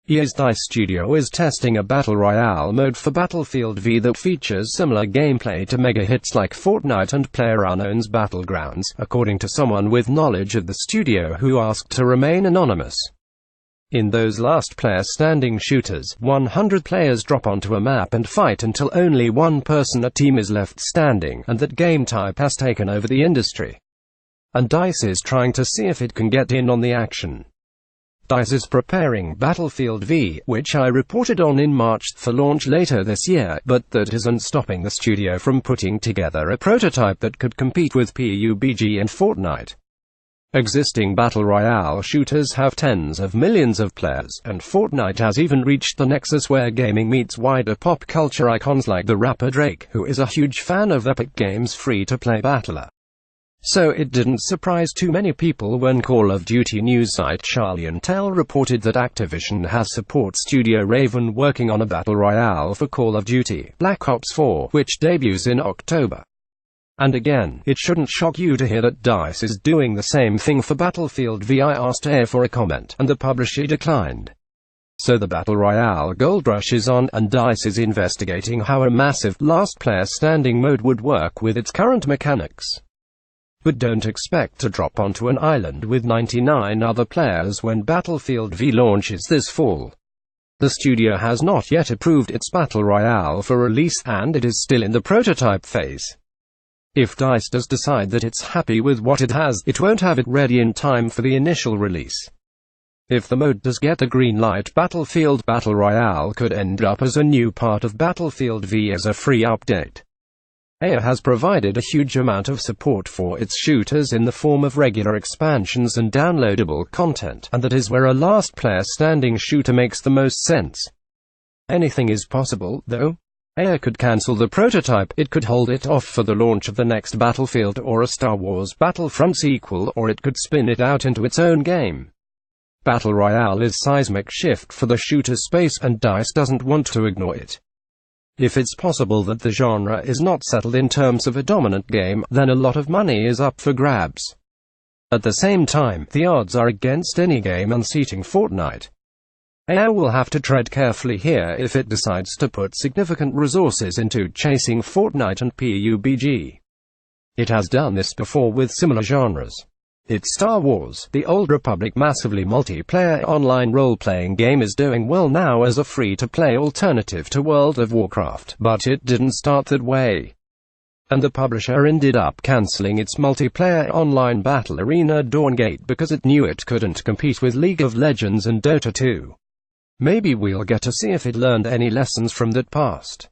EA's DICE Studio is testing a Battle Royale mode for Battlefield V that features similar gameplay to mega hits like Fortnite and PlayerUnknown's Battlegrounds, according to someone with knowledge of the studio who asked to remain anonymous. In those last-player standing shooters, 100 players drop onto a map and fight until only one person a team is left standing, and that game type has taken over the industry. And DICE is trying to see if it can get in on the action. DICE is preparing Battlefield V, which I reported on in March, for launch later this year, but that isn't stopping the studio from putting together a prototype that could compete with PUBG and Fortnite. Existing Battle Royale shooters have tens of millions of players, and Fortnite has even reached the nexus where gaming meets wider pop culture icons like the rapper Drake, who is a huge fan of Epic Games' free-to-play battler. So it didn't surprise too many people when Call of Duty news site Charlie and Tell reported that Activision has support Studio Raven working on a Battle Royale for Call of Duty Black Ops 4, which debuts in October. And again, it shouldn't shock you to hear that DICE is doing the same thing for Battlefield V. I asked EA for a comment, and the publisher declined. So the Battle Royale gold rush is on, and DICE is investigating how a massive last-player standing mode would work with its current mechanics. But don't expect to drop onto an island with 99 other players when Battlefield V launches this fall. The studio has not yet approved its Battle Royale for release, and it is still in the prototype phase. If DICE does decide that it's happy with what it has, it won't have it ready in time for the initial release. If the mode does get the green light, Battlefield Battle Royale could end up as a new part of Battlefield V as a free update. EA has provided a huge amount of support for its shooters in the form of regular expansions and downloadable content, and that is where a last-player standing shooter makes the most sense. Anything is possible, though. EA could cancel the prototype, it could hold it off for the launch of the next Battlefield or a Star Wars Battlefront sequel, or it could spin it out into its own game. Battle Royale is a seismic shift for the shooter space, and DICE doesn't want to ignore it. If it's possible that the genre is not settled in terms of a dominant game, then a lot of money is up for grabs. At the same time, the odds are against any game unseating Fortnite. EA will have to tread carefully here if it decides to put significant resources into chasing Fortnite and PUBG. It has done this before with similar genres. Its Star Wars: The Old Republic massively multiplayer online role-playing game is doing well now as a free-to-play alternative to World of Warcraft, but it didn't start that way. And the publisher ended up cancelling its multiplayer online battle arena Dawngate because it knew it couldn't compete with League of Legends and Dota 2. Maybe we'll get to see if it learned any lessons from that past.